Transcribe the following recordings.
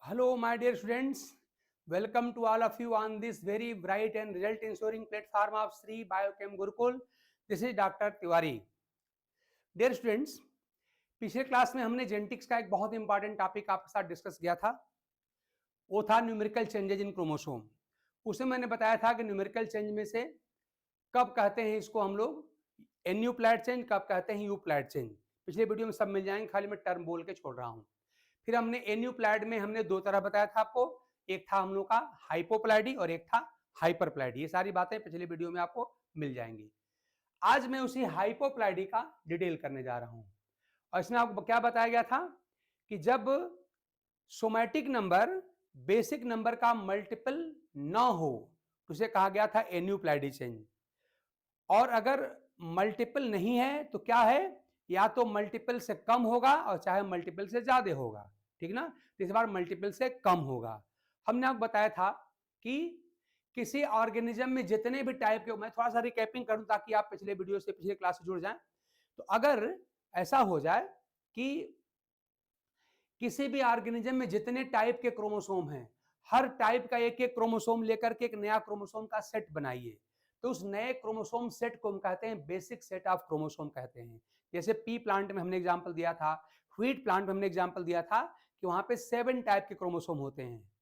Hello, my dear students. Welcome to all of you on this very bright and result ensuring platform of Sri Biochem Gurukul. This is Dr. Tiwari. Dear students, पिछले class में हमने genetics का एक बहुत important topic आपके साथ discuss किया था। वो था न्यूमेरिकल चेंजेज इन क्रोमोसोम। उसमें मैंने बताया था कि न्यूमेरिकल चेंज में से कब कहते हैं इसको हम लोग एन्यूप्लैड चेंज, कब कहते हैं यूप्लैड चेंज। पिछले वीडियो में सब मिल जाएंगे, खाली मैं टर्म बोल के छोड़ रहा हूँ। फिर हमने एन्यूप्लैड में हमने दो तरह बताया था आपको, एक था हम लोग का हाइपोप्लैडी और एक था हाइपरप्लैडी। ये सारी बातें पिछले वीडियो में आपको मिल जाएंगी। आज मैं उसी हाइपोप्लैडी का डिटेल करने जा रहा हूँ। और इसमें आपको क्या बताया गया था कि जब सोमैटिक नंबर बेसिक नंबर का मल्टीपल न हो तो उसे कहा गया था एन्यूप्लैडी चेंज। और अगर मल्टीपल नहीं है तो क्या है, या तो मल्टीपल से कम होगा और चाहे मल्टीपल से ज्यादा होगा। ठीक ना, इस बार मल्टीपल से कम होगा। हमने आपको बताया था कि किसी ऑर्गेनिज्म में जितने भी टाइप के, मैं थोड़ा सा रिकैपिंग करूं ताकि आप पिछले वीडियो से पिछले क्लास से जुड़ जाएं। तो अगर ऐसा हो जाए कि किसी भी ऑर्गेनिज्म में जितने टाइप के क्रोमोसोम हैं, हर टाइप का एक एक क्रोमोसोम लेकर के एक नया क्रोमोसोम का सेट बनाइए, तो उस नए क्रोमोसोम सेट को हम कहते हैं बेसिक सेट ऑफ क्रोमोसोम कहते हैं। जैसे पी प्लांट में हमने एग्जांपल दिया था, व्हीट प्लांट में हमने एग्जांपल दिया था कि वहां पे 7 टाइप के क्रोमोसोम होते हैं।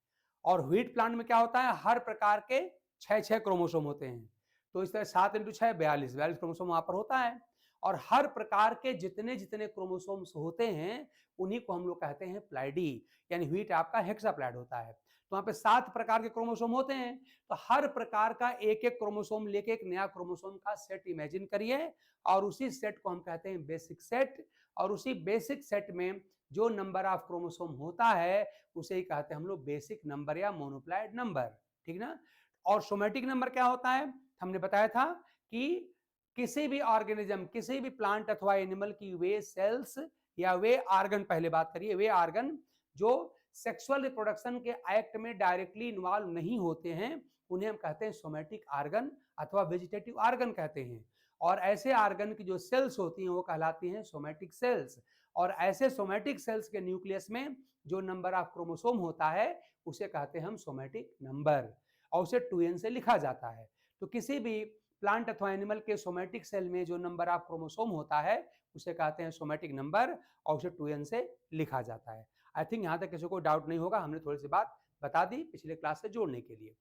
और व्हीट प्लांट में क्या होता है, हर प्रकार के 6 क्रोमोसोम होते हैं। तो इस तरह 7 × 6 42 क्रोमोसोम वहां पर होता है। और हर प्रकार के जितने जितने क्रोमोसोम्स होते हैं उन्हीं को हम लोग कहते हैं प्लाइडी, यानी व्हीट आपका हेक्साप्लैड होता है। तो वहां पे 7 प्रकार के क्रोमोसोम होते हैं। तो हर प्रकार का एक एक क्रोमोसोम लेके एक नया क्रोमोसोम का सेट इमेजिन करिए, और उसी सेट को हम कहते हैं बेसिक सेट। और उसी बेसिक सेट में जो नंबर ऑफ क्रोमोसोम होता है उसे ही कहते हैं हम लोग बेसिक नंबर या मोनोप्लाइड नंबर। ठीक ना। और सोमैटिक नंबर क्या होता है, हमने बताया था कि किसी भी ऑर्गेनिज्म, किसी भी प्लांट अथवा एनिमल की वे सेल्स या वे ऑर्गन, पहले बात करिए, वे ऑर्गन जो सेक्सुअल रिप्रोडक्शन के एक्ट में डायरेक्टली इन्वॉल्व नहीं होते हैं उन्हें हम कहते हैं सोमैटिक ऑर्गन अथवा वेजिटेटिव ऑर्गन कहते हैं। और ऐसे ऑर्गन की जो सेल्स होती हैं वो कहलाती हैं सोमैटिक सेल्स। और ऐसे सोमैटिक सेल्स के न्यूक्लियस में जो नंबर ऑफ क्रोमोसोम होता है उसे कहते हैं हम सोमैटिक नंबर, और उसे 2n से लिखा जाता है। तो किसी भी प्लांट अथवा एनिमल के सोमैटिक सेल में जो नंबर ऑफ क्रोमोसोम होता है उसे कहते हैं सोमैटिक नंबर, और उसे 2n से लिखा जाता है। आई थिंक यहां तक किसी को डाउट नहीं होगा, हमने थोड़ी सी बात बता दी पिछले क्लास से जोड़ने के लिए।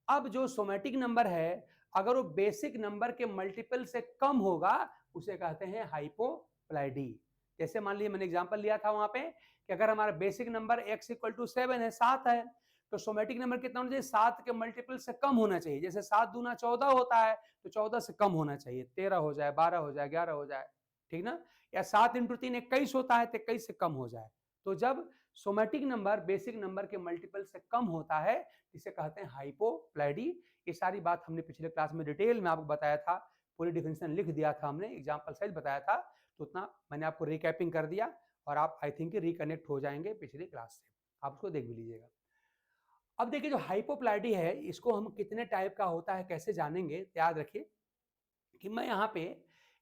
अब जो सोमैटिक नंबर है अगर वो बेसिक नंबर के मल्टीपल से कम होगा उसे कहते हैं हाइपोप्लाइडी। जैसे मान लीजिए मैंने एग्जांपल लिया था वहां पे कि अगर हमारा बेसिक नंबर x = 7 है, 7 है, तो सोमैटिक नंबर कितना होना चाहिए, 7 के मल्टीपल से कम होना चाहिए। जैसे 7 दूना 14 होता है तो 14 से कम होना चाहिए, 13 हो जाए, 12 हो जाए, 11 हो जाए। ठीक ना। या 7 × 3 21 होता है तो 21 से कम हो जाए। तो जब सोमैटिक नंबर बेसिक नंबर के मल्टीपल से कम होता है इसे कहते हैं हाइपोप्लाइडी। ये सारी बात हमने पिछले क्लास में डिटेल में आपको बताया था, पूरी डिफिनेशन लिख दिया था हमने, एग्जांपल सहित बताया था। तो उतना मैंने आपको रिकैपिंग कर दिया और आप आई थिंक रिकनेक्ट हो जाएंगे पिछली क्लास से, आप उसको देख भी लीजिएगा। अब देखिए जो हाइपोप्लाइडी है इसको हम कितने टाइप का होता है कैसे जानेंगे, याद रखिए कि मैं यहाँ पे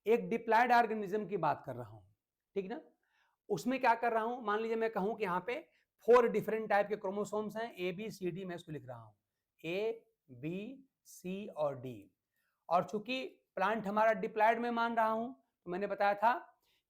एक डिप्लॉयड ऑर्गेनिज्म की बात कर रहा हूँ। ठीक ना। उसमें क्या कर रहा हूँ, मान लीजिए मैं कहूँ कि यहाँ पे 4 डिफरेंट टाइप के क्रोमोसोम्स हैं, ए बी सी डी, मैं इसको लिख रहा हूँ ए बी सी और डी। और चूंकि प्लांट हमारा डिप्लॉयड में मान रहा हूं तो मैंने बताया था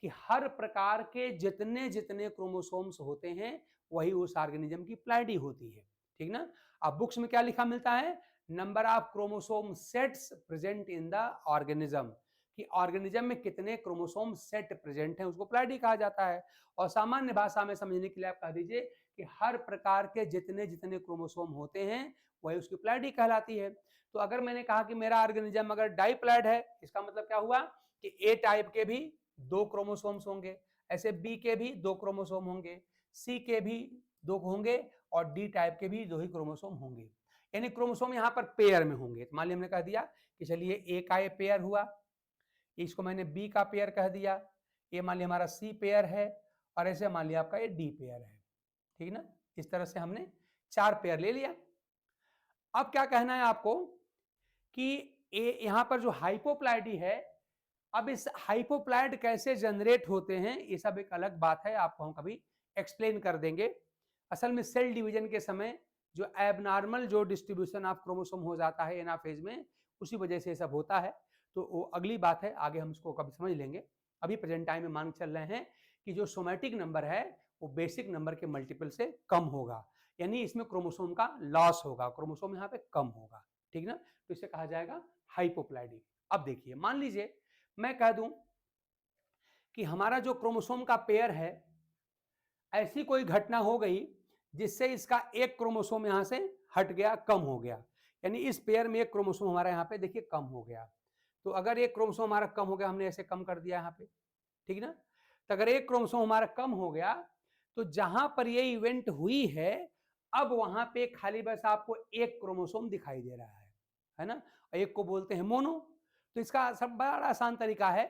कि हर प्रकार के जितने जितने क्रोमोसोम्स होते हैं वही उस ऑर्गेनिज्म की प्लाइडी होती है। ठीक ना। अब बुक्स में क्या लिखा मिलता है, number of chromosome sets present in the organism, कि ऑर्गेनिज्म में कितने क्रोमोसोम सेट प्रेजेंट हैं उसको प्लाइडी कहा जाता है। और सामान्य भाषा में समझने के लिए आप कह दीजिए कि हर प्रकार के जितने जितने क्रोमोसोम होते हैं वही उसकी प्लाइडी कहलाती है। तो अगर मैंने कहा कि मेरा ऑर्गेनिज्म अगर डाइप्लॉयड है, इसका मतलब क्या हुआ कि ए टाइप के भी 2 क्रोमोसोम्स होंगे, ऐसे बी के भी 2 क्रोमोसोम होंगे, सी के भी 2 होंगे, और डी टाइप के भी 2 ही क्रोमोसोम होंगे। यानी क्रोमोसोम यहाँ पर पेयर में होंगे। तो मान लिया हमने कह दिया कि चलिए ए का ये पेयर हुआ, इसको मैंने बी का पेयर कह दिया, ये मान लिया हमारा सी पेयर है, और ऐसे मान लिया आपका ये डी पेयर है। ठीक ना। इस तरह से हमने 4 पेयर ले लिया। अब क्या कहना है आपको कि यहां पर जो हाइपोप्लाइडी है, अब इस हाइपोप्लाइड कैसे जनरेट होते हैं ये सब एक अलग बात है, आपको हम कभी एक्सप्लेन कर देंगे। असल में सेल डिवीजन के समय जो एबनॉर्मल जो डिस्ट्रीब्यूशन ऑफ क्रोमोसोम हो जाता है एनाफेज में, उसी वजह से सब होता है। तो वो अगली बात है, आगे हम इसको कभी समझ लेंगे। अभी प्रेजेंट टाइम में मान चल रहे हैं कि जो सोमैटिक नंबर है वो बेसिक नंबर के मल्टीपल से कम होगा, यानी इसमें क्रोमोसोम का लॉस होगा, क्रोमोसोम यहाँ पे कम होगा, ठीक ना। तो इसे कहा जाएगा हाइपोप्लैडी। अब देखिए, मान लीजिए मैं कह दूं कि हमारा जो क्रोमोसोम का पेयर है, ऐसी कोई घटना हो गई जिससे इसका एक क्रोमोसोम यहां से हट गया, कम हो गया, यानी इस पेयर में एक क्रोमोसोम हमारा यहाँ पे देखिए कम हो गया। तो अगर एक क्रोमोसोम हमारा कम हो गया, हमने ऐसे कम कर दिया यहाँ पे, ठीक ना। तो अगर एक क्रोमोसोम हमारा कम हो गया, तो जहां पर ये इवेंट हुई है, अब वहां पे खाली बस आपको एक क्रोमोसोम दिखाई दे रहा है ना। एक को बोलते हैं मोनो। तो इसका सब बड़ा आसान तरीका है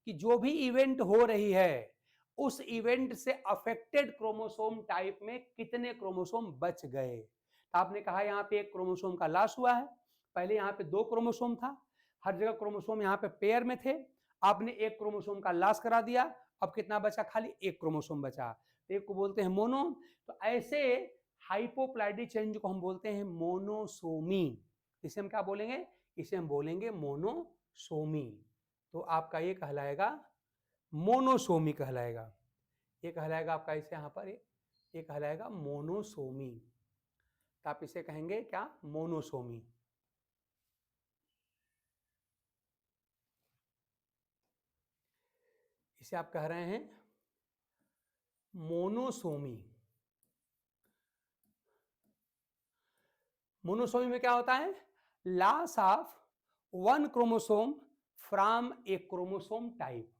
कि जो भी इवेंट हो रही है, उस इवेंट से अफेक्टेड क्रोमोसोम टाइप में कितने क्रोमोसोम बच गए। तो आपने कहा यहाँ पे एक क्रोमोसोम का लॉस हुआ है, पहले यहाँ पे 2 क्रोमोसोम था, हर जगह क्रोमोसोम यहाँ पे पेयर में थे, आपने एक क्रोमोसोम का लॉस करा दिया, अब कितना बचा, खाली एक क्रोमोसोम बचा, एक को बोलते हैं मोनो। तो ऐसे हाइपोप्लैडी चेंज को हम बोलते हैं मोनोसोमी। इसे हम क्या बोलेंगे, इसे हम बोलेंगे मोनोसोमी। तो आपका ये कहलाएगा मोनोसोमी कहलाएगा, ये कहलाएगा आपका इसे यहाँ पर ये कहलाएगा मोनोसोमी। तो आप इसे कहेंगे क्या, मोनोसोमी। इसे आप कह रहे हैं मोनोसोमी। मोनोसोमी में क्या होता है, loss of one chromosome from A chromosome type.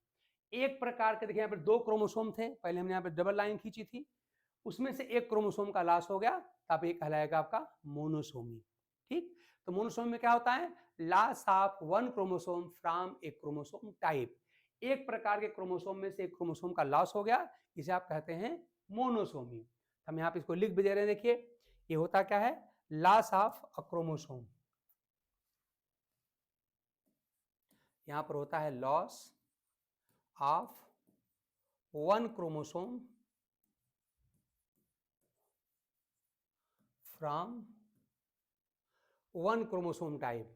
एक प्रकार के, देखिए यहाँ पर 2 क्रोमोसोम थे, पहले हमने यहाँ पे डबल लाइन खींची थी, उसमें से एक क्रोमोसोम का लॉस हो गया, तब ये कहलाएगा आपका मोनोसोमी, ठीक। तो मोनोसोमी में क्या होता है, loss of one chromosome from A chromosome type. एक प्रकार के क्रोमोसोम में से एक क्रोमोसोम का लॉस हो गया, इसे आप कहते हैं मोनोसोमी। हम यहाँ पे इसको लिख भी दे रहे हैं, देखिए ये होता क्या है, लॉस ऑफ अ क्रोमोसोम, यहां पर होता है loss of one chromosome from one chromosome type.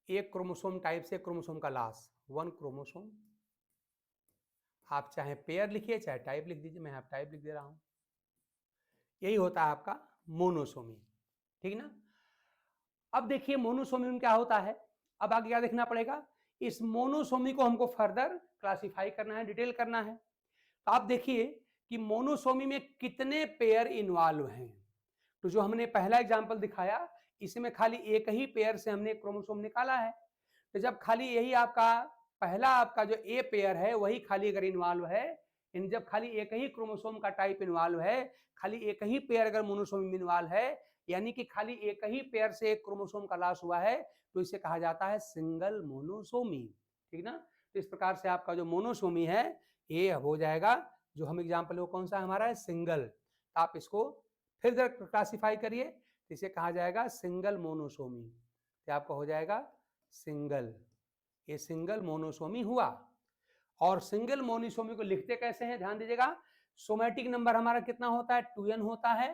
एक क्रोमोसोम टाइप से क्रोमोसोम का लॉस, वन क्रोमोसोम, आप चाहे पेयर लिखिए चाहे टाइप लिख दीजिए, मैं यहाँ टाइप लिख दे रहा हूं, यही होता है आपका मोनोसोमी, ठीक ना। अब देखिए मोनोसोमी में क्या होता है, अब आगे क्या देखना पड़ेगा, इस मोनोसोमी को हमको फर्दर क्लासिफाई करना है, डिटेल करना है। तो आप देखिए कि मोनोसोमी में कितने पेयर इन्वॉल्व हैं। तो जो हमने पहला एग्जांपल दिखाया, इसमें खाली एक ही पेयर से हमने क्रोमोसोम निकाला है। तो जब खाली यही आपका पहला आपका जो ए पेयर है वही खाली अगर इन्वॉल्व है, इन जब खाली एक ही क्रोमोसोम का टाइप इन्वॉल्व है, खाली एक ही पेयर अगर मोनोसोमी में इन्वॉल्व है, यानी कि खाली एक ही पेयर से एक क्रोमोसोम का लॉस हुआ है, तो इसे कहा जाता है सिंगल मोनोसोमी, ठीक ना। तो इस प्रकार से आपका जो मोनोसोमी है ये हो जाएगा, जो हम एग्जाम्पल वो कौन सा हमारा है, सिंगल। तो आप इसको फिर जरा क्लासिफाई करिए, तो इसे कहा जाएगा सिंगल मोनोसोमी। तो आपका हो जाएगा सिंगल, ये सिंगल मोनोसोमी हुआ। और सिंगल मोनोसोमी को लिखते कैसे हैं, ध्यान दीजिएगा, सोमैटिक नंबर हमारा कितना होता है, 2n होता है,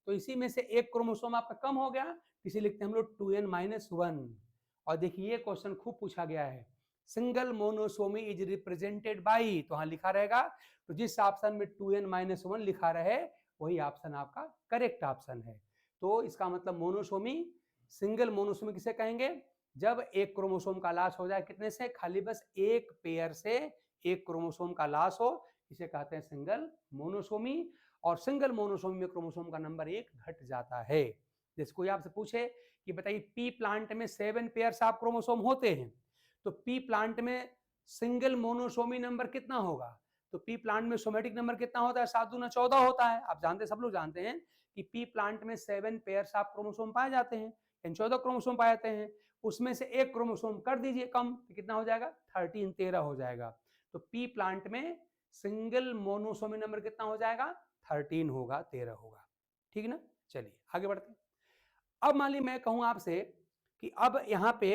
तो इसी में से एक क्रोमोसोम आपका कम हो गया, इसे लिखते हैं हम लोग 2n-1। और देखिए ये क्वेश्चन खूब पूछा गया है, single monosomy is represented by, तो हाँ लिखा रहेगा, तो जिस ऑप्शन में 2n-1 लिखा रहे वही ऑप्शन आपका करेक्ट ऑप्शन है। तो इसका मतलब मोनोसोमी, सिंगल मोनोसोमी किसे कहेंगे, जब एक क्रोमोसोम का लॉस हो जाए, कितने से, खाली बस एक पेयर से एक क्रोमोसोम का लॉस हो, इसे कहते हैं सिंगल मोनोसोमी। और सिंगल मोनोसोमी में क्रोमोसोम का नंबर 1 घट जाता है। जैसे कोई आपसे पूछे कि बताइए पी प्लांट में 7 पेयर्स ऑफ क्रोमोसोम होते हैं, तो पी प्लांट में सिंगल मोनोसोमी नंबर कितना होगा, तो पी प्लांट में सोमेटिक नंबर कितना होता है, 7 दूना 14 होता है। आप जानते, सब लोग जानते हैं कि पी प्लांट में 7 पेयर्स ऑफ क्रोमोसोम पाए जाते हैं, 14 क्रोमोसोम पाए जाते हैं, उसमें से एक क्रोमोसोम कर दीजिए कम, तो कितना हो जाएगा, 13 हो जाएगा। तो पी प्लांट में सिंगल मोनोसोमी नंबर कितना हो जाएगा, 13 होगा, 13 होगा, ठीक ना। चलिए आगे बढ़ते हैं। अब मान ली मैं कहूं आपसे कि अब यहां पे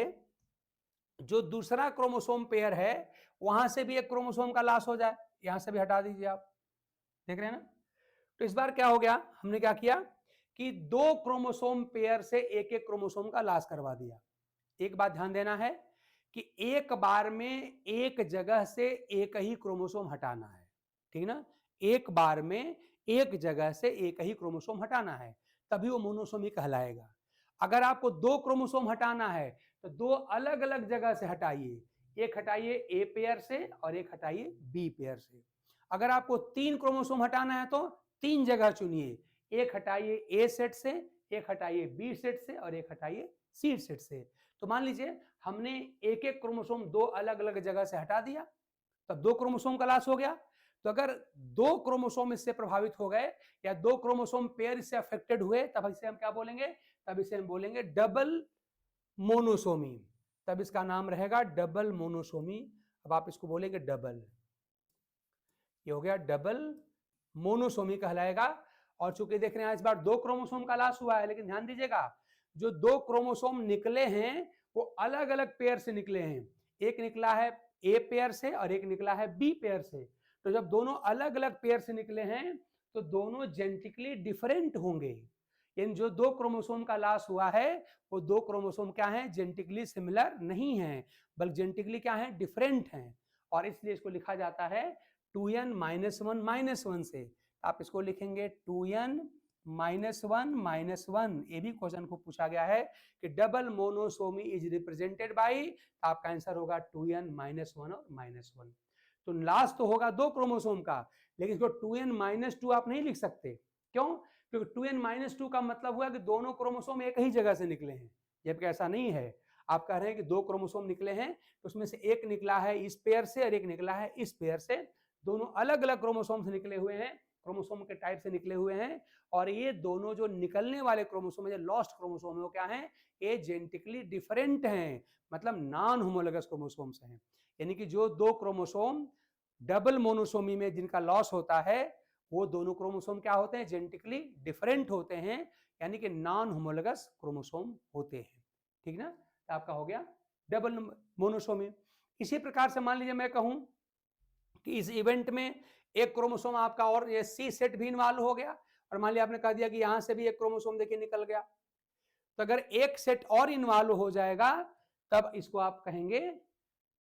जो दूसरा क्रोमोसोम पेयर है वहां से भी एक क्रोमोसोम का लॉस हो जाए, यहां से भी हटा दीजिए आप, देख रहे हैं ना। तो इस बार क्या हो गया, हमने क्या किया कि 2 क्रोमोसोम पेयर से एक एक क्रोमोसोम का लॉस करवा दिया। एक बात ध्यान देना है कि एक बार में एक जगह से एक ही क्रोमोसोम हटाना है, ठीक ना। एक बार में एक जगह से एक ही क्रोमोसोम हटाना है, तभी वो मोनोसोमी कहलाएगा। अगर आपको 2 क्रोमोसोम हटाना है तो 2 अलग अलग जगह से हटाइए, एक हटाइए ए पेयर से और एक हटाइए बी पेयर से। अगर आपको 3 क्रोमोसोम हटाना है तो 3 जगह चुनिए, एक हटाइए ए सेट से, एक हटाइए बी सेट से और एक हटाइए सी सेट से। तो मान लीजिए हमने एक एक क्रोमोसोम 2 अलग अलग जगह से हटा दिया, तब 2 क्रोमोसोम का लॉस हो गया। तो अगर 2 क्रोमोसोम इससे प्रभावित हो गए या 2 क्रोमोसोम पेयर इससे अफेक्टेड हुए, तब इसे हम क्या बोलेंगे, तब इसे हम बोलेंगे डबल मोनोसोमी। तब इसका नाम रहेगा डबल मोनोसोमी। अब आप इसको बोलेंगे डबल, ये हो गया डबल मोनोसोमी कहलाएगा। और चूंकि देख रहे हैं इस बार 2 क्रोमोसोम का लॉस हुआ है, लेकिन ध्यान दीजिएगा जो 2 क्रोमोसोम निकले हैं वो अलग अलग पेयर से निकले हैं। एक निकला है ए पेयर से और एक निकला है बी पेयर से। तो जब दोनों अलग अलग पेयर से निकले हैं तो दोनों जेनेटिकली डिफरेंट होंगे। इन जो 2 क्रोमोसोम का लॉस हुआ है वो 2 क्रोमोसोम क्या है, जेनेटिकली सिमिलर नहीं है, बल्कि जेनेटिकली क्या है, डिफरेंट हैं। और इसलिए इसको लिखा जाता है 2n-1 से। आप इसको लिखेंगे 2n-1 ये भी क्वेश्चन को पूछा गया है कि double monosomy is represented by, आपका आंसर होगा 2n-1 और -1। तो लास्ट तो होगा 2 क्रोमोसोम का, लेकिन इसको 2n-2 आप नहीं लिख सकते। क्यों? क्योंकि 2n-2 का मतलब हुआ कि दोनों क्रोमोसोम एक ही जगह से निकले हैं, जबकि ऐसा नहीं है। आप कह रहे हैं कि 2 क्रोमोसोम निकले हैं, तो उसमें से एक निकला है इस पेयर से और एक निकला है इस पेयर से। दोनों अलग अलग क्रोमोसोम से निकले हुए हैं, क्रोमोसोम के टाइप से निकले हुए हैं। और ये दोनों जो निकलने वाले क्रोमोसोम है, जो लॉस्ट क्रोमोसोम है, वो क्या है, ये जेनेटिकली डिफरेंट हैं, मतलब नॉन होमोलोगस क्रोमोसोम्स हैं। यानी कि जो 2 क्रोमोसोम डबल मोनोसोमी में जिनका लॉस होता है, वो दोनों क्रोमोसोम क्या होते हैं, जेनेटिकली डिफरेंट होते हैं, यानी कि नॉन होमोलोगस क्रोमोसोम होते हैं। ठीक ना, तो आपका हो गया डबल मोनोसोमी। इसी प्रकार से मान लीजिए मैं कहूं कि इस इवेंट में एक क्रोमोसोम आपका और ये सी सेट भी इन्वॉल्व हो गया, और मान लिया आपने कह दिया कि यहां से भी एक क्रोमोसोम देखिए निकल गया, तो अगर एक सेट और इन्वॉल्व हो जाएगा तब इसको आप कहेंगे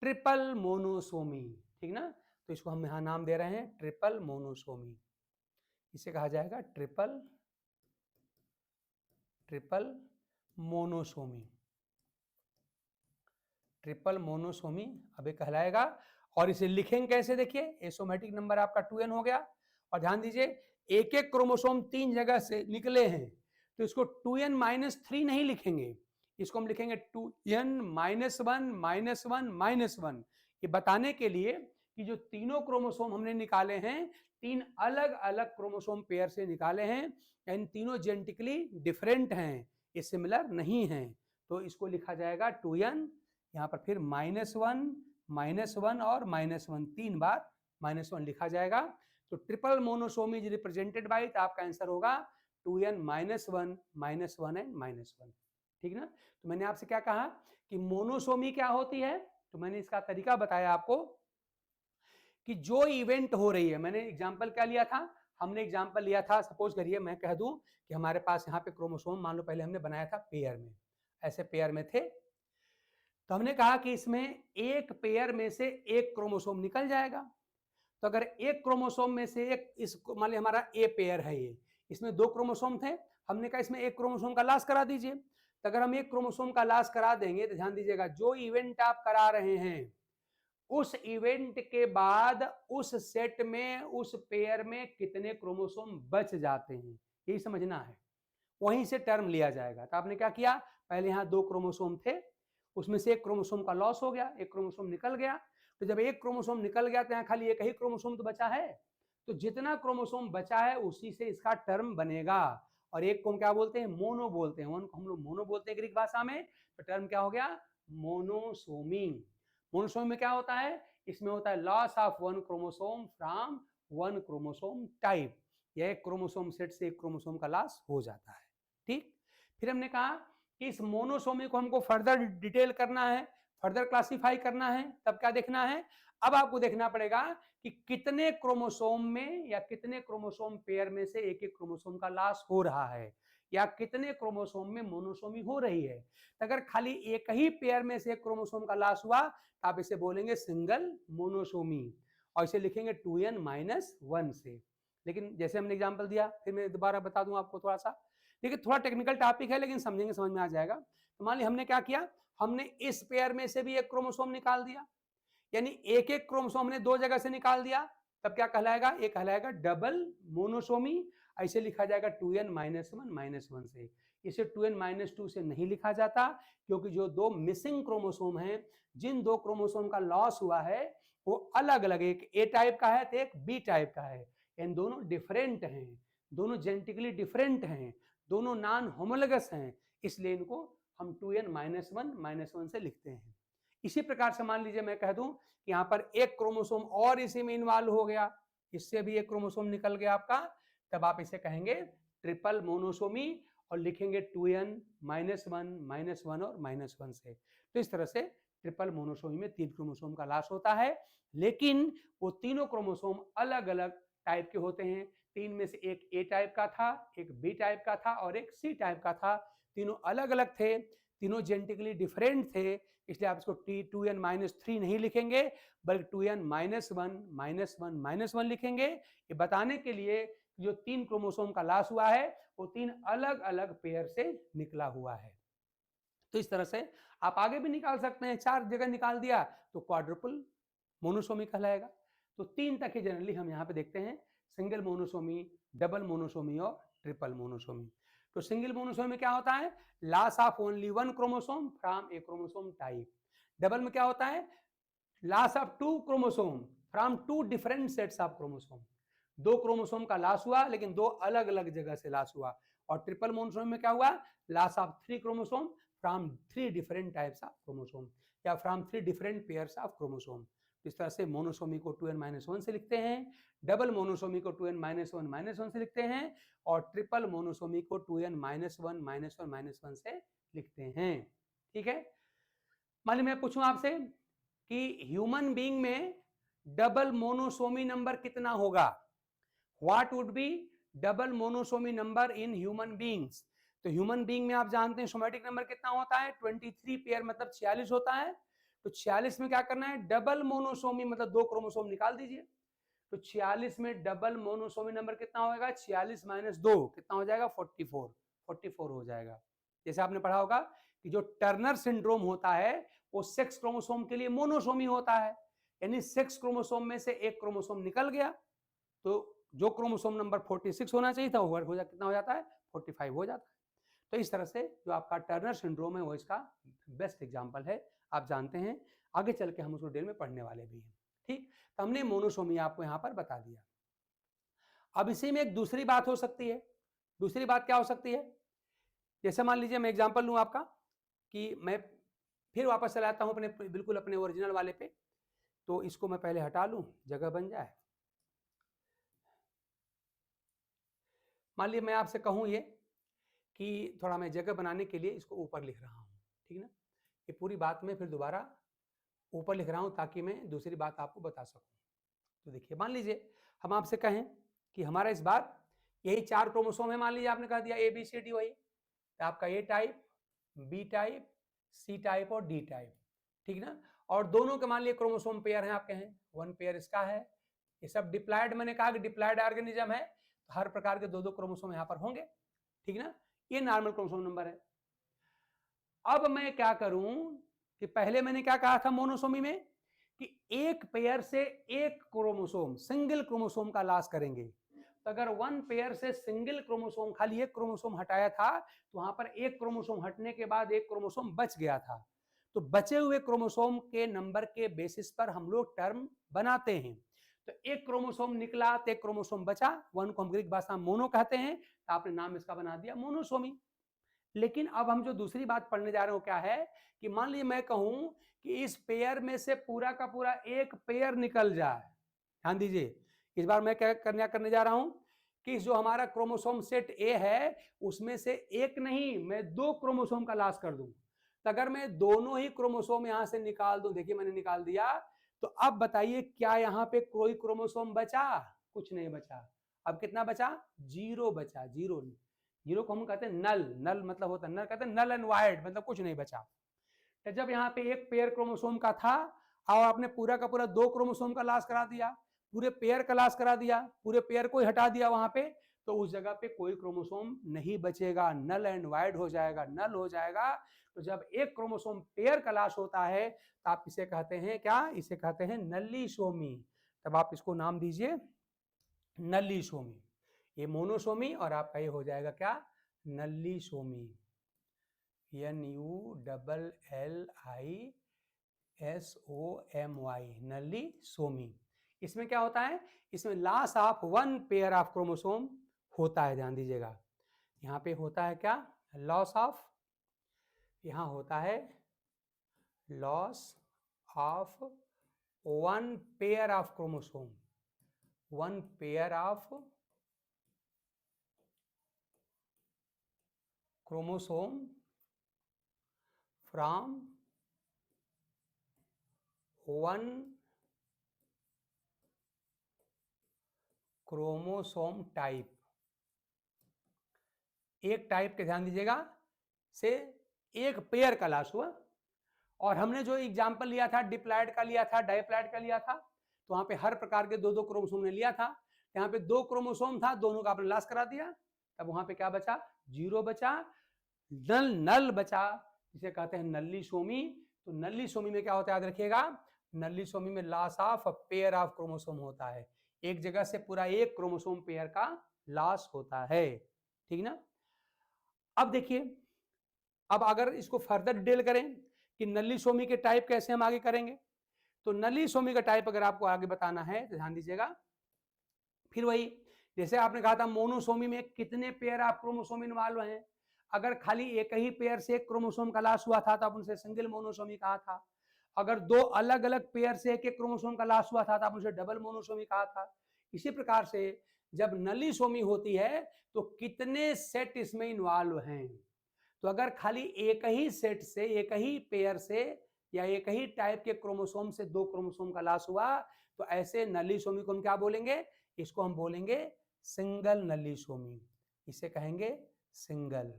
ट्रिपल मोनोसोमी। ठीक ना, तो इसको हम यहां नाम दे रहे हैं ट्रिपल मोनोसोमी। इसे कहा जाएगा ट्रिपल मोनोसोमी। ट्रिपल मोनोसोमी अभी कहलाएगा। और इसे लिखेंगे कैसे, देखिए एसोमेटिक नंबर आपका 2n हो गया। और ध्यान दीजिए एक एक क्रोमोसोम 3 जगह से निकले हैं, तो इसको 2n-3 नहीं लिखेंगे, इसको हम लिखेंगे 2n-1 ये बताने के लिए कि जो तीनों क्रोमोसोम हमने निकाले हैं 3 अलग अलग क्रोमोसोम पेयर से निकाले हैं, इन तीनों जेनेटिकली डिफरेंट हैं, ये सिमिलर नहीं हैं। तो इसको लिखा जाएगा 2n, यहाँ पर फिर -1 और -1 3 बार -1 लिखा जाएगा। तो triple monosomy is represented by, तो आपका आंसर होगा 2n-1 एंड -1। ठीक ना, तो मैंने आपसे क्या कहा कि मोनोसोमी क्या होती है, तो मैंने इसका तरीका बताया आपको कि जो इवेंट हो रही है, मैंने एग्जांपल क्या लिया था, हमने एग्जांपल लिया था, सपोज करिए मैं कह दूं कि हमारे पास यहाँ पे क्रोमोसोम मान लो पहले हमने बनाया था पेयर में, ऐसे पेयर में थे, तो हमने कहा कि इसमें एक पेयर में से एक क्रोमोसोम निकल जाएगा। तो अगर एक क्रोमोसोम में से एक, इस मान लीजिए हमारा ए पेयर है, ये इसमें 2 क्रोमोसोम थे, हमने कहा इसमें एक क्रोमोसोम का लॉस करा दीजिए। तो अगर हम एक क्रोमोसोम का लॉस करा देंगे तो ध्यान दीजिएगा जो इवेंट आप करा रहे हैं उस इवेंट के बाद उस सेट में, उस पेयर में कितने क्रोमोसोम बच जाते हैं, यही समझना है, वहीं से टर्म लिया जाएगा। तो आपने क्या किया, पहले यहाँ 2 क्रोमोसोम थे, उसमें से एक क्रोमोसोम का लॉस हो गया, एक क्रोमोसोम निकल गया। तो जब एक क्रोमोसोम निकल गया तो यहाँ खाली एक ही क्रोमोसोम तो बचा है, तो जितना क्रोमोसोम बचा है उसी से इसका टर्म बनेगा। और एक को क्या बोलते हैं, मोनो बोलते हैं, हम लोग मोनो बोलते हैं ग्रीक भाषा में। तो टर्म क्या हो गया, मोनोसोमी। मोनोसोमी में क्या होता है, इसमें होता है loss of 1 chromosome from 1 chromosome type, यह एक क्रोमोसोम सेट से एक क्रोमोसोम का लॉस हो जाता है। ठीक, फिर हमने कहा कि इस मोनोसोमी को हमको फर्दर डिटेल करना है, फर्दर क्लासिफाई करना है तब क्या देखना है, अब आपको देखना पड़ेगा कि कितने क्रोमोसोम में या कितने क्रोमोसोम पेयर में से एक एक क्रोमोसोम का लॉस हो रहा है या कितने क्रोमोसोम में मोनोसोमी हो रही है। तो अगर खाली एक ही पेयर में से एक क्रोमोसोम का लॉस हुआ तो आप इसे बोलेंगे सिंगल मोनोसोमी और इसे लिखेंगे 2n-1 से। लेकिन जैसे हमने एग्जांपल दिया, फिर मैं दोबारा बता दूं आपको थोड़ा सा, देखिए थोड़ा टेक्निकल टॉपिक है लेकिन समझेंगे, समझ में आ जाएगा। तो मान ली हमने क्या किया, हमने इस पेयर में से भी एक क्रोमोसोम निकाल दिया, यानी एक एक क्रोमोसोम ने दो जगह से निकाल दिया, तब क्या कहलाएगा, एक कहलाएगा डबल मोनोसोमी। ऐसे लिखा जाएगा 2n-1 से। इसे 2n-2 से नहीं लिखा जाता क्योंकि जो दो मिसिंग क्रोमोसोम हैं, जिन दो क्रोमोसोम का लॉस हुआ है वो अलग अलग, एक ए टाइप का है तो एक बी टाइप का है। इन दोनों डिफरेंट हैं, दोनों जेनेटिकली डिफरेंट हैं, दोनों नॉन होमोलोगस हैं, इसलिए इनको हम 2n-1 से लिखते हैं। इसी प्रकार से मान लीजिए मैं कह दूं कि यहाँ पर एक क्रोमोसोम और इसी में इन्वॉल्व हो गया, इससे भी एक क्रोमोसोम निकल गया आपका, तब आप इसे कहेंगे ट्रिपल मोनोसोमी और लिखेंगे 2n-1 और -1 से। तो इस तरह से ट्रिपल मोनोसोमी में 3 क्रोमोसोम का लॉस होता है, लेकिन वो तीनों क्रोमोसोम अलग अलग टाइप के होते हैं। 3 में से एक ए टाइप का था, एक बी टाइप का था और एक सी टाइप का था। तीनों अलग अलग थे, तीनों जेनेटिकली डिफरेंट थे, इसलिए आप इसको 2n-3 नहीं लिखेंगे बल्कि 2n-1 लिखेंगे, ये बताने के लिए जो 3 क्रोमोसोम का लॉस हुआ है वो 3 अलग अलग पेयर से निकला हुआ है। तो इस तरह से आप आगे भी निकाल सकते हैं, 4 जगह निकाल दिया तो क्वाड्रुपल मोनोसोमी कहलाएगा। तो 3 तक ही जनरली हम यहाँ पे देखते हैं, सिंगल मोनोसोमी, डबल मोनोसोमी और ट्रिपल मोनोसोमी। तो सिंगल मोनोसोमी में क्या होता है, loss of only 1 chromosome from A chromosome type. Double में क्या होता है, loss of 2 chromosome from 2 different sets of chromosome. 2 chromosome का लॉस हुआ लेकिन 2 अलग अलग जगह से लॉस हुआ। और ट्रिपल मोनोसोमी में क्या हुआ, loss of 3 chromosome from 3 different types of chromosome या from 3 different pairs of chromosome. इस तरह से मोनोसोमी को 2n-1 से लिखते हैं, डबल मोनोसोमी को 2n-1 से लिखते हैं और ट्रिपल मोनोसोमी को 2n-1 से लिखते हैं। ठीक है, मान ली मैं पूछूं आपसे कि ह्यूमन बीइंग में डबल मोनोसोमी नंबर कितना होगा, what would be double monosomy number in human beings. तो ह्यूमन बीइंग में आप जानते हैं सोमैटिक नंबर कितना होता है, 23 पेयर मतलब 46 होता है। तो 46 में क्या करना है, डबल मोनोसोमी मतलब 2 क्रोमोसोम निकाल दीजिए। तो 46 में डबल मोनोसोमी नंबर कितना होगा, 46 - 2 कितना हो जाएगा, 44 हो जाएगा। जैसे आपने पढ़ा होगा कि जो टर्नर सिंड्रोम होता है वो सेक्स क्रोमोसोम के लिए मोनोसोमी होता है, यानी सेक्स क्रोमोसोम में से एक क्रोमोसोम निकल गया तो जो क्रोमोसोम नंबर 46 होना चाहिए था वो कितना हो जाता है, 45 हो जाता है। तो इस तरह से जो आपका टर्नर सिंड्रोम है वो इसका बेस्ट एग्जांपल है, आप जानते हैं, आगे चल के हम उसको डिटेल में पढ़ने वाले भी हैं। ठीक, तो हमने मोनोसोमी आपको यहाँ पर बता दिया। अब इसी में एक दूसरी बात हो सकती है, दूसरी बात क्या हो सकती है, जैसे मान लीजिए मैं एग्जांपल लूँ आपका कि मैं फिर वापस चला आता हूँ अपने बिल्कुल अपने ओरिजिनल वाले पे, तो इसको मैं पहले हटा लूँ, जगह बन जाए। मान लीजिए मैं आपसे कहूँ ये कि थोड़ा मैं जगह बनाने के लिए इसको ऊपर लिख रहा हूँ, ठीक ना, ये पूरी बात में फिर दोबारा ऊपर लिख रहा हूँ ताकि मैं दूसरी बात आपको बता सकूँ। तो देखिए मान लीजिए हम आपसे कहें कि हमारा इस बार यही 4 क्रोमोसोम है, मान लीजिए आपने कह दिया ABCD, वही तो आपका A type, B type, C type और डी टाइप, ठीक ना, और दोनों के मान लीजिए क्रोमोसोम पेयर हैं आपके हैं, 1 पेयर इसका है, ये सब डिप्लॉयड, मैंने कहा कि डिप्लॉयड ऑर्गेनिज्म है तो हर प्रकार के 2-2 क्रोमोसोम यहाँ पर होंगे, ठीक ना, ये नॉर्मल क्रोमोसोम नंबर है। अब मैं क्या करूं कि पहले मैंने क्या कहा था मोनोसोमी में कि एक पेयर से एक क्रोमोसोम, सिंगल क्रोमोसोम का लॉस करेंगे। तो अगर 1 पेयर से सिंगल क्रोमोसोम, खाली एक क्रोमोसोम हटाया था तो वहां पर एक क्रोमोसोम हटने के बाद एक क्रोमोसोम बच गया था, तो बचे हुए क्रोमोसोम के नंबर के बेसिस पर हम लोग टर्म बनाते हैं। तो एक क्रोमोसोम निकला तो एक क्रोमोसोम बचा, 1 को हम ग्रीक भाषा में मोनो कहते हैं, तो आपने नाम इसका बना दिया मोनोसोमी। लेकिन अब हम जो दूसरी बात पढ़ने जा रहे हो क्या है कि मान लीजिए मैं कहूं कि इस पेयर में से पूरा का पूरा एक पेयर निकल जाए, ध्यान दीजिए, इस बार मैं क्या करने जा रहा हूं कि जो हमारा क्रोमोसोम सेट ए है उसमें से एक नहीं मैं 2 क्रोमोसोम का लॉस कर दूं, तो अगर मैं दोनों ही क्रोमोसोम यहां से निकाल दूं, देखिए मैंने निकाल दिया, तो अब बताइए क्या यहाँ पे कोई क्रोमोसोम बचा? कुछ नहीं बचा। अब कितना बचा? 0 बचा। 0 जीरो को हम कहते हैं नल। नल मतलब होता है, नल कहते हैं नल एंड वाइड, मतलब कुछ नहीं बचा। तो जब यहाँ पे एक पेयर क्रोमोसोम का था और आपने पूरा का पूरा 2 क्रोमोसोम का लॉस करा दिया, पूरे पेयर का लॉस करा दिया, पूरे पेयर को हटा दिया वहां पे, तो उस जगह पे कोई क्रोमोसोम नहीं बचेगा, नल एंड वाइड हो जाएगा, नल हो जाएगा। तो जब एक क्रोमोसोम पेयर का लॉस होता है तो आप इसे कहते हैं क्या? इसे कहते हैं नलीसोमी। तब आप इसको नाम दीजिए नलीसोमी। ये मोनोसोमी और आपका ये हो जाएगा क्या? नलीसोमी। NULLISOMY, नलीसोमी। इसमें क्या होता है? इसमें loss of 1 pair of chromosome होता है, ध्यान दीजिएगा। यहाँ पे होता है क्या? लॉस ऑफ, यहाँ होता है loss of 1 pair of chromosome, 1 pair of chromosome from 1 chromosome type, एक टाइप के, ध्यान दीजिएगा, से एक पेयर का लॉस हुआ। और हमने जो एग्जांपल लिया था डिप्लॉइड का लिया था, डाइप्लॉइड का लिया था, तो वहां पे हर प्रकार के 2-2 क्रोमोसोम ने लिया था। यहाँ पे 2 क्रोमोसोम था, दोनों का आपने लॉस करा दिया, तब वहां पे क्या बचा? 0 बचा, नल नल बचा, जिसे कहते हैं नलीसोमी। तो नलीसोमी में क्या होता है, याद रखिएगा, नलीसोमी में loss of pair of chromosome होता है, एक जगह से पूरा एक क्रोमोसोम पेयर का लॉस होता है, ठीक ना। अब देखिए, अब अगर इसको फर्दर डिटेल करें कि नलीसोमी के टाइप कैसे हम आगे करेंगे, तो नलीसोमी का टाइप अगर आपको आगे बताना है तो ध्यान दीजिएगा, फिर वही जैसे आपने कहा था मोनोसोमी में कितने पेयर ऑफ क्रोमोसोम इन्वॉल्व हैं, अगर खाली एक ही पेयर से एक क्रोमोसोम का लॉस हुआ था तो आप उनसे सिंगल मोनोसोमी कहा था, अगर 2 अलग अलग पेयर से एक एक क्रोमोसोम का लॉस हुआ था तो आप उनसे डबल मोनोसोमी कहा था। इसी प्रकार से जब नलीसोमी होती है तो कितने सेट इसमें इन्वॉल्व हैं, तो अगर खाली एक ही सेट से, एक ही पेयर से या एक ही टाइप के क्रोमोसोम से 2 क्रोमोसोम का लॉस हुआ तो ऐसे नलीसोमी को हम क्या बोलेंगे? इसको हम बोलेंगे सिंगल नलीसोमी, इसे कहेंगे सिंगल,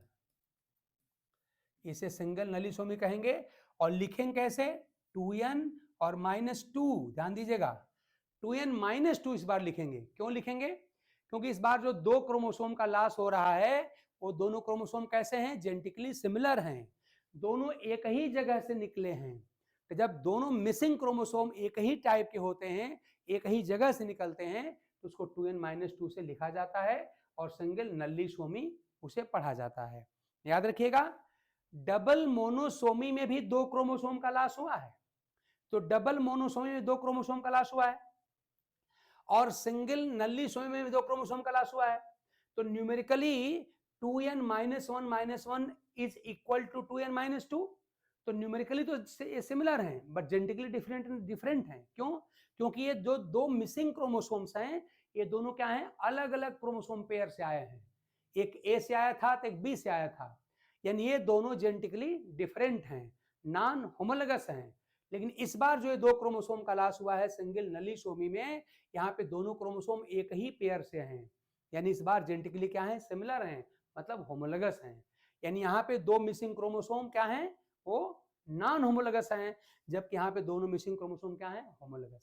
इसे सिंगल नलीसोमी कहेंगे। और लिखेंगे कैसे? 2n और -2, ध्यान दीजिएगा 2n - 2 इस बार लिखेंगे। क्यों लिखेंगे? क्योंकि इस बार जो 2 क्रोमोसोम का लॉस हो रहा है वो दोनों क्रोमोसोम कैसे हैं? जेनेटिकली सिमिलर हैं, दोनों एक ही जगह से निकले हैं। तो जब दोनों मिसिंग क्रोमोसोम एक ही टाइप के होते हैं, एक ही जगह से निकलते हैं, तो उसको 2n - 2 से लिखा जाता है और सिंगल नलीसोमी उसे पढ़ा जाता है। याद रखिएगा, डबल मोनोसोमी में भी 2 क्रोमोसोम का लॉस हुआ है, तो डबल मोनोसोमी में 2 क्रोमोसोम का लॉस हुआ है और सिंगल नलीसोमी में भी 2 क्रोमोसोम का लॉस हुआ है। तो numerically 2n - 1 is equal to 2n - 2। तो न्यूमेरिकली तो सिमिलर हैं बट जेनेटिकली डिफरेंट हैं। क्यों? क्योंकि ये जो 2 मिसिंग क्रोमोसोम्स हैं ये दोनों क्या हैं? अलग अलग क्रोमोसोम पेयर से आए हैं, एक ए से आया था तो एक बी से आया था, यानी ये दोनों जेनेटिकली डिफरेंट हैं, नॉन होमोलोगस हैं। लेकिन इस बार जो 2 क्रोमोसोम का लॉस हुआ है सिंगल नलीसोमी में, यहाँ पे दोनों क्रोमोसोम एक ही पेयर से हैं, यानी इस बार जेनेटिकली क्या है? सिमिलर हैं, मतलब होमोलोगस हैं। यानी यहाँ पे 2 मिसिंग क्रोमोसोम क्या हैं? वो नॉन होमोलोगस हैं, जबकि यहाँ पे दोनों मिसिंग क्रोमोसोम क्या हैं? होमोलोगस हैं,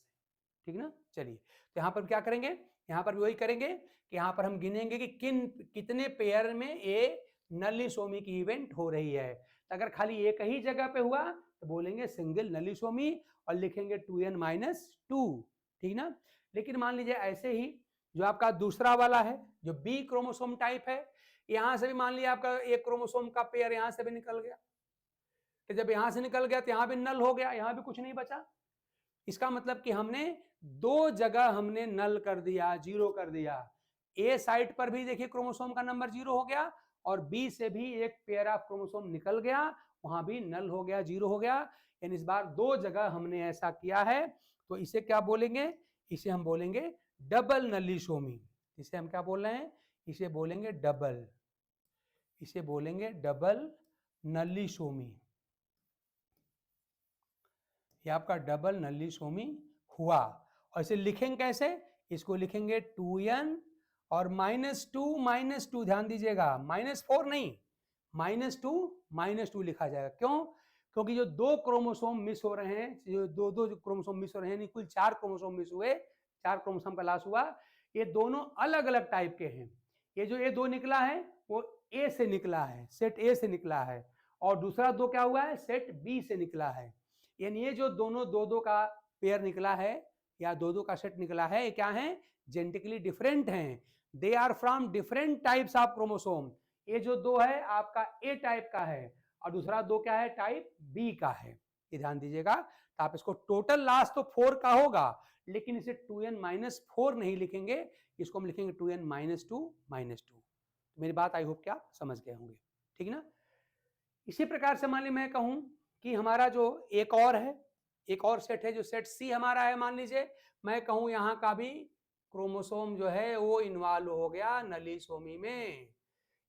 ठीक ना। चलिए, तो यहाँ पर क्या करेंगे? यहाँ पर भी वही करेंगे कि यहाँ पर हम गिनेंगे कि कितने पेयर में ये नलीसोमी की इवेंट हो रही है। तो अगर खाली एक ही जगह पे हुआ तो बोलेंगे सिंगल नलीसोमी और लिखेंगे 2n - 2, ठीक ना। लेकिन मान लीजिए ऐसे ही जो आपका दूसरा वाला है जो बी क्रोमोसोम टाइप है, यहां से भी मान लिया आपका एक क्रोमोसोम का पेयर यहां से भी निकल गया, तो जब यहां से निकल गया तो यहां भी नल हो गया, यहां भी कुछ नहीं बचा। इसका मतलब कि हमने 2 जगह हमने नल कर दिया, 0 कर दिया। ए साइड पर भी देखिए क्रोमोसोम का नंबर 0 हो गया और बी से भी एक पेयर ऑफ क्रोमोसोम निकल गया, वहां भी नल हो गया, 0 हो गया। यानी इस बार 2 जगह हमने ऐसा किया है, तो इसे क्या बोलेंगे? इसे हम बोलेंगे डबल नलीसोमी। इसे हम क्या बोल रहे हैं? इसे बोलेंगे डबल, इसे बोलेंगे डबल नलीसोमी। ये आपका डबल नल्लीसोमी हुआ। और इसे लिखेंगे कैसे? इसको लिखेंगे 2n और -2 ध्यान दीजिएगा, -4 नहीं, -2 लिखा जाएगा। क्यों? क्योंकि जो दो क्रोमोसोम मिस हो रहे हैं, जो दो क्रोमोसोम मिस हो रहे हैं, कुल 4 क्रोमोसोम मिस हुए, 4 क्रोमोसोम का लॉस हुआ। ये दोनों अलग अलग टाइप के हैं। ये जो ए 2 निकला है वो ए से निकला है, सेट ए से निकला है, और दूसरा 2 क्या हुआ है? सेट बी से निकला है। यानी ये जो दोनों 2-2 का पेयर निकला है या 2-2 का सेट निकला है, ये क्या है? जेनेटिकली डिफरेंट हैं। They are from different types of chromosome. ये जो 2 है आपका ए टाइप का है और दूसरा 2 क्या है? टाइप बी का है। ये ध्यान दीजिएगा। तो आप इसको टोटल लॉस तो 4 का होगा, लेकिन इसे 2n-4 नहीं लिखेंगे, इसको हम लिखेंगे 2n-2 मेरी बात आई होप क्या समझ गए होंगे, ठीक ना? इसी प्रकार से मान ली मैं कहूं कि हमारा जो एक और सेट है, जो सेट सी हमारा है, मान लीजिए मैं कहूं यहां का भी क्रोमोसोम जो है वो इन्वॉल्व हो गया नलीसोमी में।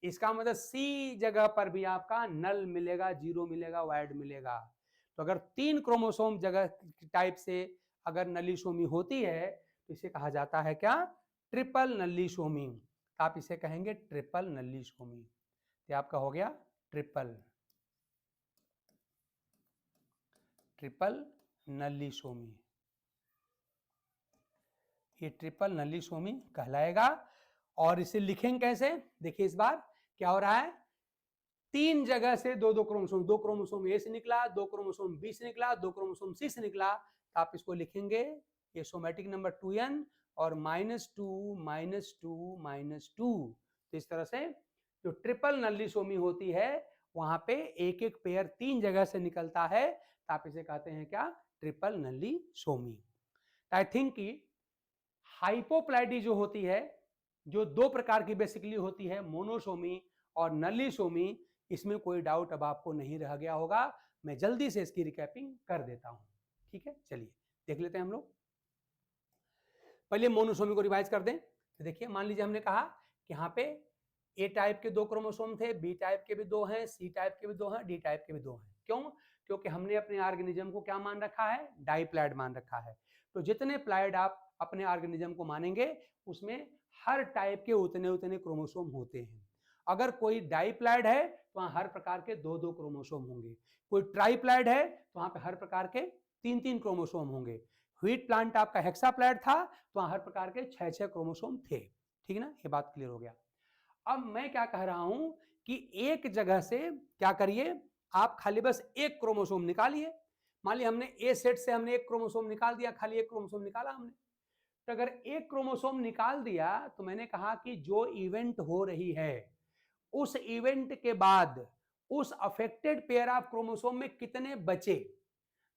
इसका मतलब सी जगह पर भी आपका नल मिलेगा, जीरो मिलेगा, वाइड मिलेगा। तो अगर 3 क्रोमोसोम जगह टाइप से अगर नलीसोमी होती है तो इसे कहा जाता है क्या? ट्रिपल नलीसोमी। आप इसे कहेंगे ट्रिपल नलीसोमी। तो आपका हो गया ट्रिपल नलीसोमी। ये ट्रिपल नलीसोमी कहलाएगा। और इसे लिखेंगे कैसे? देखिए इस बार क्या हो रहा है, 3 जगह से 2-2 क्रोमोसोम, 2 क्रोमोसोम ए से निकला, 2 क्रोमोसोम बी से निकला, 2 क्रोमोसोम सी से निकला। तो आप इसको लिखेंगे ये सोमेटिक नंबर 2n और -2 तो इस तरह से जो ट्रिपल नलीसोमी होती है वहां पे एक एक पेयर 3 जगह से निकलता है। तो आप इसे कहते हैं क्या? ट्रिपल नलीसोमी। आई थिंक कि हाइपोप्लाइडी जो होती है, जो 2 प्रकार की बेसिकली होती है, मोनोसोमी और नलीसोमी, इसमें कोई डाउट अब आपको नहीं रह गया होगा। मैं जल्दी से इसकी रिकैपिंग कर देता हूं, ठीक है? चलिए देख लेते हैं हम लोग। पहले मोनोसोमी को रिवाइज कर दें। तो देखिए मान लीजिए हमने कहा कि यहाँ पे ए टाइप के 2 क्रोमोसोम थे, बी टाइप के भी 2 हैं, सी टाइप के भी 2 हैं, डी टाइप के भी 2 हैं। क्यों? क्योंकि हमने अपने ऑर्गेनिज्म को क्या मान रखा है? डाइप्लॉइड मान रखा है। तो जितने प्लाइड आप अपने ऑर्गेनिज्म को मानेंगे उसमें हर टाइप के उतने उतने क्रोमोसोम होते हैं। अगर कोई डाइप्लॉइड है तो वहां हर प्रकार के 2-2 क्रोमोसोम होंगे। कोई ट्राइप्लॉइड है तो वहां पे हर प्रकार के 3-3 क्रोमोसोम होंगे। व्हीट प्लांट आपका हेक्साप्लॉइड था तो वहां हर प्रकार के 6-6 क्रोमोसोम थे, ठीक है ना? ये बात क्लियर हो गया। अब मैं क्या कह रहा हूं कि एक जगह से क्या करिए, आप खाली बस एक क्रोमोसोम निकालिए। मान लिया हमने ए सेट से हमने एक क्रोमोसोम निकाल दिया, खाली एक क्रोमोसोम निकाला हमने। तो अगर एक क्रोमोसोम निकाल दिया तो मैंने कहा कि जो इवेंट हो रही है उस इवेंट के बाद उस अफेक्टेड पेयर ऑफ क्रोमोसोम में कितने बचे,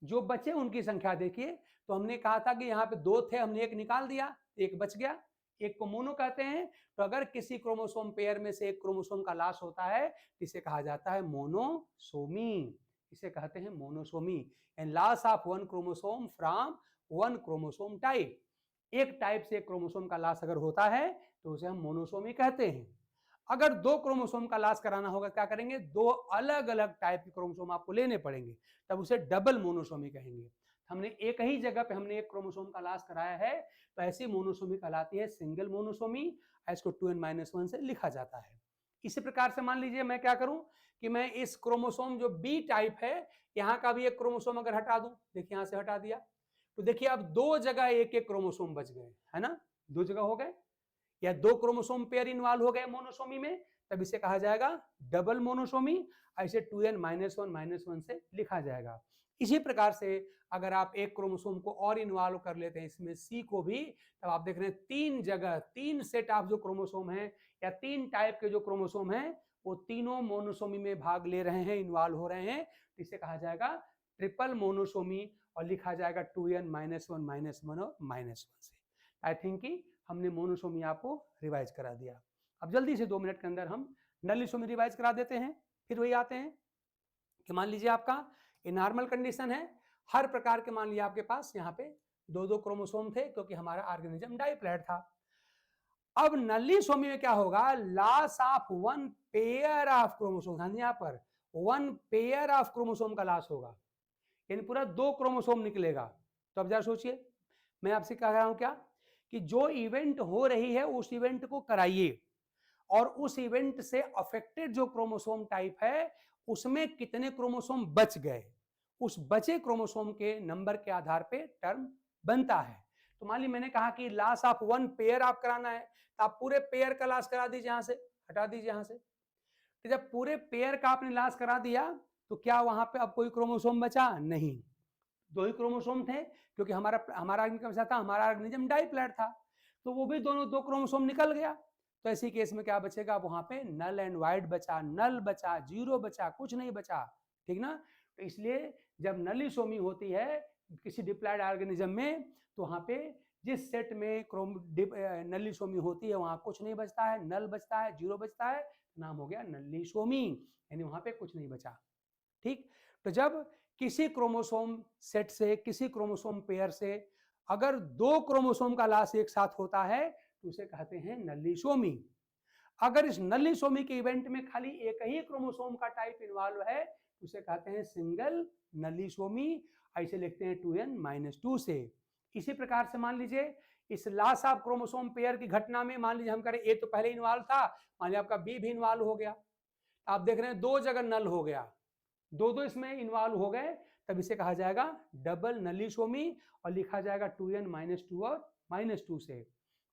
जो बचे उनकी संख्या देखिए। तो हमने कहा था कि यहाँ पे 2 थे, हमने एक निकाल दिया, एक बच गया, एक को मोनो कहते हैं। तो अगर किसी क्रोमोसोम पेयर में से एक क्रोमोसोम का लॉस होता है तो इसे कहा जाता है मोनोसोमी। इसे कहते हैं monosomy. And loss of one chromosome from one chromosome type. एक टाइप से एक क्रोमोसोम का लॉस अगर होता है तो उसे हम मोनोसोमी कहते हैं। अगर 2 क्रोमोसोम का लॉस कराना होगा क्या करेंगे? 2 अलग अलग टाइप के क्रोमोसोम आपको लेने पड़ेंगे, तब उसे डबल मोनोसोमी कहेंगे। हमने एक ही जगह पे हमने एक क्रोमोसोम का लॉस कराया है तो ऐसी मोनोसोमी कहलाती है सिंगल मोनोसोमी। इसको 2n-1 से लिखा जाता है। इसी प्रकार से मान लीजिए मैं क्या करूं कि मैं इस क्रोमोसोम जो बी टाइप है यहां का भी एक क्रोमोसोम अगर हटा दूं, देखिए यहां से हटा दिया, तो देखिए अब 2 जगह एक एक क्रोमोसोम बच गए, है ना? 2 जगह हो गए, या 2 क्रोमोसोम पेयर इन्वॉल्व हो गए मोनोसोमी में, तब इसे कहा जाएगा डबल मोनोसोमी। ऐसे 2n-1 से लिखा जाएगा। इसी प्रकार से अगर आप एक क्रोमोसोम को और इन्वॉल्व कर लेते हैं इसमें सी को भी, तब आप देख रहे हैं 3 जगह 3 सेट ऑफ जो क्रोमोसोम है या 3 टाइप के जो क्रोमोसोम है वो तीनों मोनोसोमी में भाग ले रहे हैं, इन्वॉल्व हो रहे हैं। तो इसे कहा जाएगा ट्रिपल मोनोसोमी और लिखा जाएगा 2n-1 और -1 से। आई थिंक कि हमने मोनोसोमी आपको रिवाइज करा दिया। अब जल्दी से 2 मिनट के अंदर हम नलीसोमी रिवाइज करा देते हैं। फिर वही आते हैं कि मान लीजिए आपका ये नॉर्मल कंडीशन है, हर प्रकार के मान लिया आपके पास यहाँ पे 2-2 क्रोमोसोम थे क्योंकि हमारा ऑर्गेनिज्म डाइप्लॉइड था। अब नलीसोमी में क्या होगा? Loss of one pair of chromosome, यहाँ पर वन पेयर ऑफ क्रोमोसोम का लॉस होगा। यानी पूरा 2 क्रोमोसोम निकलेगा। तो अब जरा सोचिए, मैं आपसे कह रहा हूं क्या कि जो इवेंट हो रही है उस इवेंट को कराइए, और उस इवेंट से अफेक्टेड जो क्रोमोसोम टाइप है उसमें कितने क्रोमोसोम बच गए, उस बचे क्रोमोसोम के नंबर के आधार पे टर्म बनता है। तो मान ली मैंने कहा कि लॉस ऑफ वन पेयर आप कराना है, तो आप पूरे पेयर का लॉस करा दीजिए, यहां से हटा दीजिए यहां से। तो जब पूरे पेयर का आपने लॉस करा दिया तो क्या वहां पे अब कोई क्रोमोसोम बचा? नहीं, 2 ही क्रोमोसोम थे, क्योंकि हमारा हमारा ऑर्गेनिज्म था, हमारा ऑर्गेनिज्म डाइप्लॉइड था, तो वो भी दोनों 2 क्रोमोसोम निकल गया। तो ऐसी केस में क्या बचेगा? वहां पे नल एंड वाइड बचा, नल बचा, जीरो बचा, कुछ नहीं बचा, ठीक ना। तो इसलिए जब नलीसोमी होती है किसी डिप्लॉइड ऑर्गेनिज्म में, तो वहां पे जिस सेट में नलीसोमी होती है वहां कुछ नहीं बचता है, नल बचता है, जीरो बचता है, नाम हो गया नलीसोमी, यानी वहां पे कुछ नहीं बचा। ठीक, तो जब किसी क्रोमोसोम सेट से, किसी क्रोमोसोम पेयर से अगर 2 क्रोमोसोम का लॉस एक साथ होता है तो उसे कहते हैं नलीसोमी। अगर इस नलीसोमी के इवेंट में खाली एक ही क्रोमोसोम का टाइप इन्वॉल्व है तो उसे कहते हैं सिंगल नलीसोमी। ऐसे लिखते हैं 2n-2 से। इसी प्रकार से मान लीजिए इस लॉस ऑफ क्रोमोसोम पेयर की घटना में मान लीजिए हम करें ए तो पहले इन्वॉल्व था, मान लीजिए आपका बी भी इन्वॉल्व हो गया, आप देख रहे हैं 2 जगह नल हो गया, 2 इसमें इन्वॉल्व हो गए, तब इसे कहा जाएगा डबल नलीसोमी और लिखा जाएगा 2n-2 और -2 से।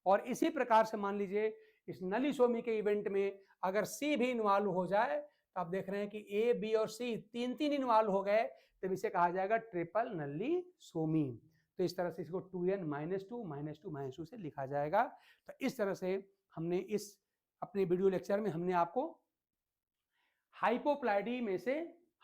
और इसी प्रकार से मान लीजिए इस नलीसोमी के इवेंट में अगर सी भी इन्वॉल्व हो जाए तो आप देख रहे हैं कि ए, बी और सी तीन इन्वॉल्व हो गए, तब इसे कहा जाएगा ट्रिपल नलीसोमी। तो इस तरह से इसको 2n-2 से लिखा जाएगा। तो इस तरह से हमने इस अपने वीडियो लेक्चर में हमने आपको हाइपोप्लाइडी में से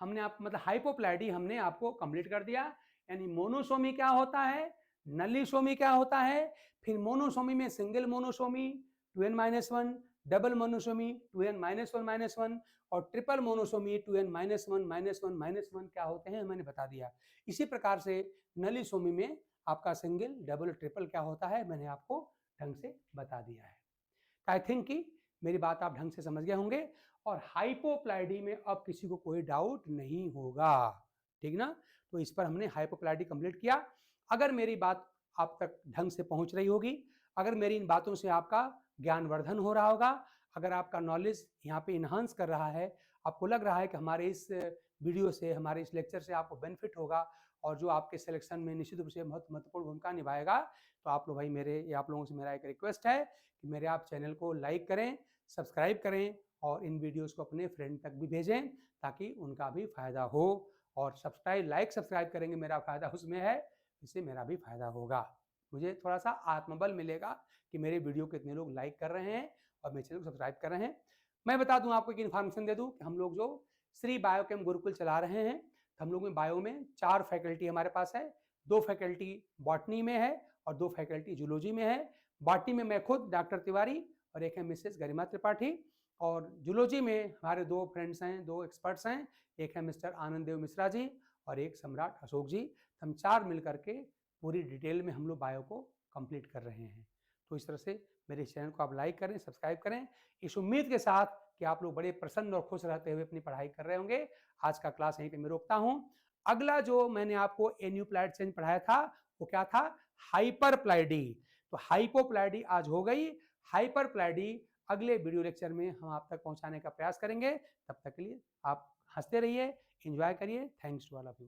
हमने आप मतलब हाइपोप्लाइडी हमने आपको कंप्लीट कर दिया। यानी मोनोसोमी क्या होता है, नलीसोमी क्या होता है, फिर मोनोसोमी में single monosomy 2n-1, double monosomy 2n-1-1 और ट्रिपल मोनोसोमी 2n-1-1-1 क्या होते हैं मैंने बता दिया। इसी प्रकार से नलीसोमी में आपका सिंगल, डबल, ट्रिपल क्या होता है मैंने आपको ढंग से बता दिया है। आई थिंक कि मेरी बात आप ढंग से समझ गए होंगे और हाइपोप्लाइडी में अब किसी को कोई डाउट नहीं होगा, ठीक ना। तो इस पर हमने हाइपोप्लाइडी कंप्लीट किया। अगर मेरी बात आप तक ढंग से पहुंच रही होगी, अगर मेरी इन बातों से आपका ज्ञानवर्धन हो रहा होगा, अगर आपका नॉलेज यहाँ पे इन्हांस कर रहा है, आपको लग रहा है कि हमारे इस वीडियो से, हमारे इस लेक्चर से आपको बेनिफिट होगा और जो आपके सिलेक्शन में निश्चित रूप से महत्वपूर्ण भूमिका निभाएगा, तो आप लोग भाई मेरे या आप लोगों से मेरा एक रिक्वेस्ट है कि मेरे आप चैनल को लाइक करें, सब्सक्राइब करें और इन वीडियोस को अपने फ्रेंड तक भी भेजें ताकि उनका भी फायदा हो। और सब्सक्राइब करेंगे, मेरा फायदा उसमें है, इससे मेरा भी फायदा होगा, मुझे थोड़ा सा आत्मबल मिलेगा कि मेरे वीडियो को इतने लोग लाइक कर रहे हैं और मेरे चैनल को सब्सक्राइब कर रहे हैं। मैं बता दूं आपको एक इन्फॉर्मेशन दे दूं कि हम लोग जो श्री बायोकेम गुरुकुल चला रहे हैं, हम लोग में बायो में 4 फैकल्टी हमारे पास है, 2 फैकल्टी बॉटनी में है और 2 फैकल्टी जूलॉजी में है। बॉटनी में मैं खुद डॉक्टर तिवारी और एक है मिसेस गरिमा त्रिपाठी, और जूलॉजी में हमारे 2 फ्रेंड्स हैं, 2 एक्सपर्ट्स हैं, एक है मिस्टर आनंद देव मिश्रा जी और एक सम्राट अशोक जी। हम 4 मिलकर के पूरी डिटेल में हम लोग बायो को कंप्लीट कर रहे हैं। तो इस तरह से मेरे चैनल को आप लाइक करें, सब्सक्राइब करें, इस उम्मीद के साथ कि आप लोग बड़े प्रसन्न और खुश रहते हुए अपनी पढ़ाई कर रहे होंगे। आज का क्लास यहीं पे मैं रोकता हूं। अगला जो मैंने आपको एन्यूप्लाइड चेंज पढ़ाया था वो क्या था? हाइपरप्लाइडी। तो हाइपोप्लाइडी आज हो गई, हाइपरप्लाइडी अगले वीडियो लेक्चर में हम आप तक पहुंचाने का प्रयास करेंगे। तब तक के लिए आप हंसते रहिए, एंजॉय करिए। Thanks to all of you.